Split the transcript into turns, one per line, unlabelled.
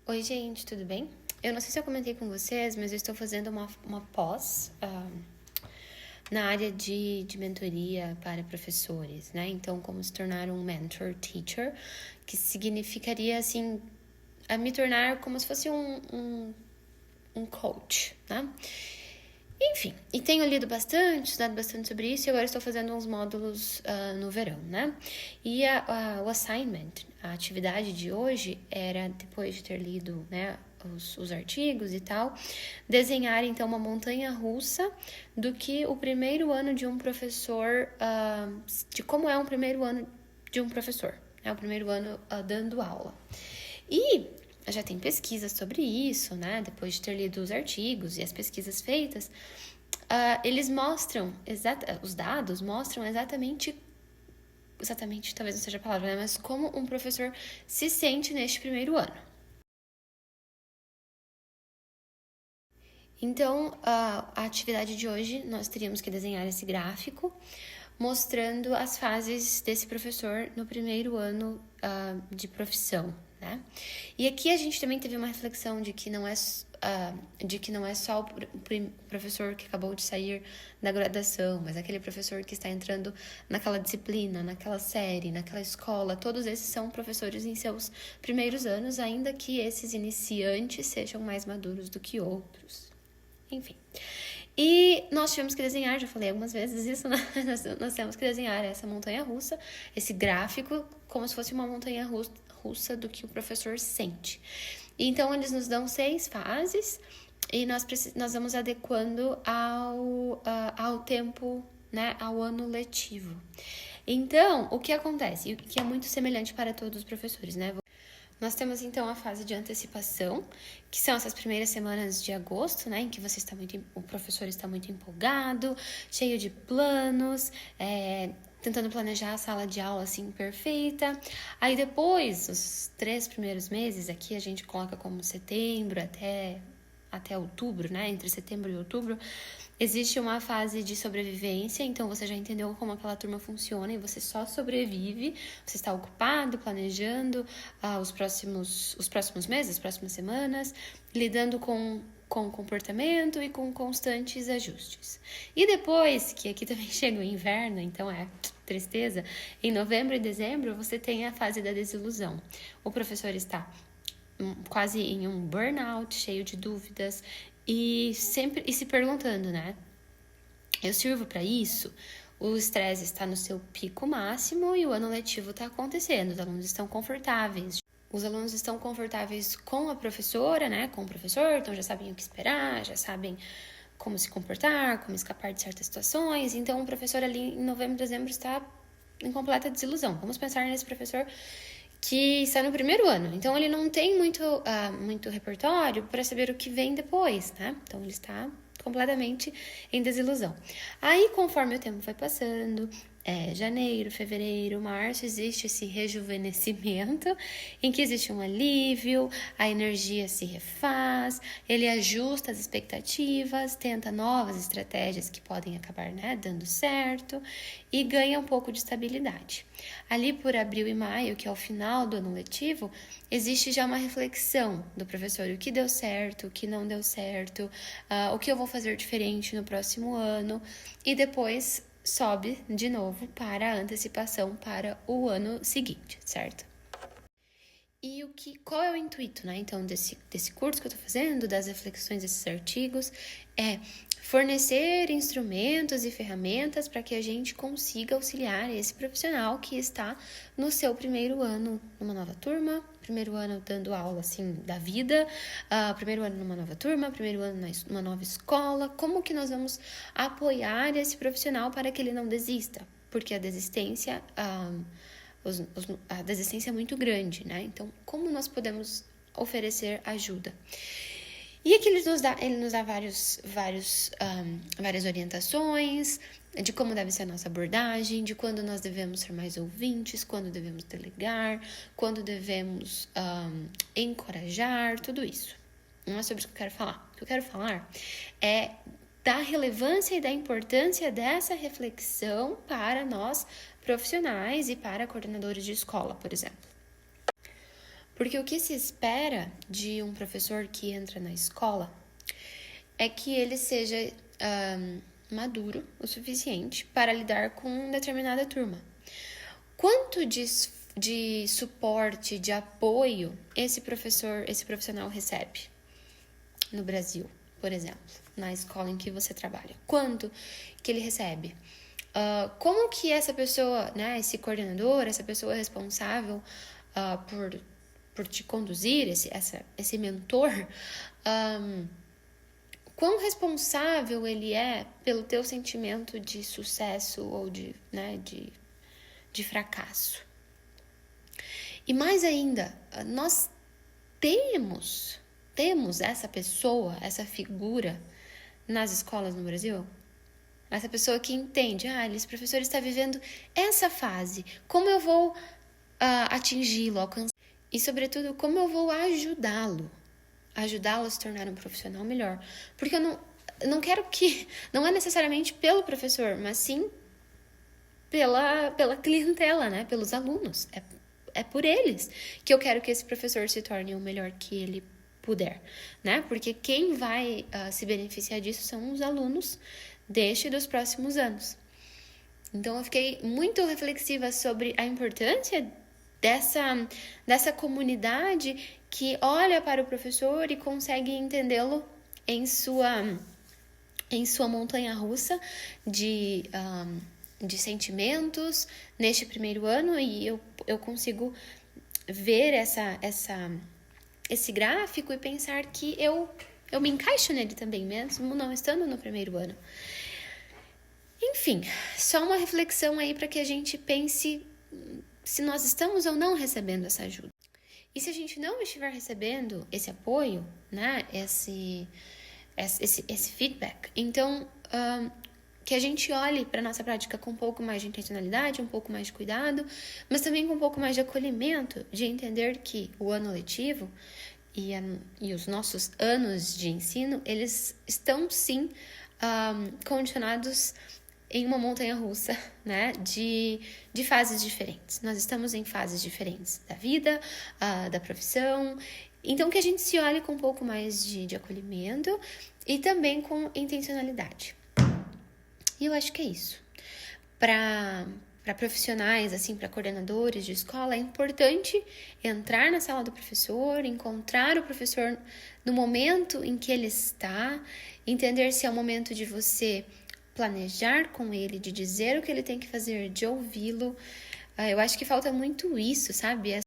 Oi, gente, tudo bem? Eu não sei se eu comentei com vocês, mas eu estou fazendo uma pós na área de mentoria para professores, né? Então, como se tornar um mentor teacher, que significaria, assim, me tornar como se fosse um coach, né? Enfim, e tenho lido bastante, estudado bastante sobre isso e agora estou fazendo uns módulos no verão, né? E o assignment, a atividade de hoje era, depois de ter lido, né, os artigos e tal, desenhar então uma montanha russa do que o primeiro ano de um professor, de como é um primeiro ano de um professor, né? O primeiro ano dando aula. E já tem pesquisas sobre isso, né? Depois de ter lido os artigos e as pesquisas feitas, eles mostram, os dados mostram exatamente, talvez não seja a palavra, né? Mas como um professor se sente neste primeiro ano. Então, a atividade de hoje, nós teríamos que desenhar esse gráfico mostrando as fases desse professor no primeiro ano de profissão, né? E aqui a gente também teve uma reflexão de que não é só o professor que acabou de sair da graduação, mas aquele professor que está entrando naquela disciplina, naquela série, naquela escola. Todos esses são professores em seus primeiros anos, ainda que esses iniciantes sejam mais maduros do que outros. Enfim. E nós tivemos que desenhar, já falei algumas vezes isso, né? Nós temos que desenhar essa montanha russa, esse gráfico, como se fosse uma montanha russa do que o professor sente. Então, eles nos dão 6 fases e nós vamos adequando ao tempo, né? Ao ano letivo. Então, o que acontece? E o que é muito semelhante para todos os professores, né? Nós temos então a fase de antecipação, que são essas primeiras semanas de agosto, né, em que o professor está muito empolgado, cheio de planos, tentando planejar a sala de aula assim perfeita. Aí depois, os 3 primeiros meses, aqui a gente coloca como setembro até outubro, né? Entre setembro e outubro, existe uma fase de sobrevivência, então você já entendeu como aquela turma funciona e você só sobrevive, você está ocupado, planejando os próximos meses, as próximas semanas, lidando com comportamento e com constantes ajustes. E depois, que aqui também chega o inverno, então é tristeza, em novembro e dezembro você tem a fase da desilusão. O professor está quase em um burnout, cheio de dúvidas e se perguntando, né? Eu sirvo para isso? O estresse está no seu pico máximo e o ano letivo está acontecendo. Os alunos estão confortáveis. Os alunos estão confortáveis com a professora, né? Com o professor, então já sabem o que esperar, já sabem como se comportar, como escapar de certas situações. Então, o professor ali em novembro, dezembro está em completa desilusão. Vamos pensar nesse professor que está no primeiro ano. Então, ele não tem muito repertório para saber o que vem depois, né? Então, ele está completamente em desilusão. Aí, conforme o tempo vai passando, janeiro, fevereiro, março, existe esse rejuvenescimento em que existe um alívio, a energia se refaz, ele ajusta as expectativas, tenta novas estratégias que podem acabar, né, dando certo e ganha um pouco de estabilidade. Ali por abril e maio, que é o final do ano letivo, existe já uma reflexão do professor, o que deu certo, o que não deu certo, o que eu vou fazer diferente no próximo ano, e depois sobe de novo para a antecipação para o ano seguinte, certo? E qual é o intuito, né? Então, desse curso que eu tô fazendo, das reflexões desses artigos, é fornecer instrumentos e ferramentas para que a gente consiga auxiliar esse profissional que está no seu primeiro ano numa nova turma, primeiro ano dando aula, assim, da vida, primeiro ano numa nova turma, primeiro ano numa nova escola. Como que nós vamos apoiar esse profissional para que ele não desista? Porque a desistência... a desistência é muito grande, né? Então, como nós podemos oferecer ajuda? E aqui ele nos dá várias orientações de como deve ser a nossa abordagem, de quando nós devemos ser mais ouvintes, quando devemos delegar, quando devemos encorajar, tudo isso. Não é sobre isso que eu quero falar. O que eu quero falar é da relevância e da importância dessa reflexão para nós profissionais e para coordenadores de escola, por exemplo. Porque o que se espera de um professor que entra na escola é que ele seja maduro o suficiente para lidar com determinada turma. Quanto de suporte, de apoio esse profissional recebe no Brasil, por exemplo, na escola em que você trabalha? Quanto que ele recebe? Como que essa pessoa, né, esse coordenador, essa pessoa responsável por te conduzir, esse mentor, quão responsável ele é pelo teu sentimento de sucesso ou de fracasso. E mais ainda, nós temos essa pessoa, essa figura nas escolas no Brasil? Essa pessoa que entende, esse professor está vivendo essa fase, como eu vou atingi-lo, alcançar? E, sobretudo, como eu vou ajudá-lo a se tornar um profissional melhor. Porque eu não quero que... Não é necessariamente pelo professor, mas sim pela clientela, né? Pelos alunos. É por eles que eu quero que esse professor se torne o melhor que ele puder, né? Porque quem vai se beneficiar disso são os alunos dos próximos anos. Então, eu fiquei muito reflexiva sobre a importância dessa comunidade que olha para o professor e consegue entendê-lo em sua montanha-russa de sentimentos neste primeiro ano, e eu consigo ver esse gráfico e pensar que eu me encaixo nele também, mesmo não estando no primeiro ano. Enfim, só uma reflexão aí para que a gente pense se nós estamos ou não recebendo essa ajuda. E se a gente não estiver recebendo esse apoio, né, esse feedback, então que a gente olhe para a nossa prática com um pouco mais de intencionalidade, um pouco mais de cuidado, mas também com um pouco mais de acolhimento, de entender que o ano letivo e os nossos anos de ensino, eles estão sim condicionados em uma montanha-russa, né, de fases diferentes. Nós estamos em fases diferentes da vida, da profissão. Então, que a gente se olhe com um pouco mais de acolhimento e também com intencionalidade. E eu acho que é isso. Para profissionais, assim, para coordenadores de escola, é importante entrar na sala do professor, encontrar o professor no momento em que ele está, entender se é o momento de você planejar com ele, de dizer o que ele tem que fazer, de ouvi-lo. Eu acho que falta muito isso, sabe?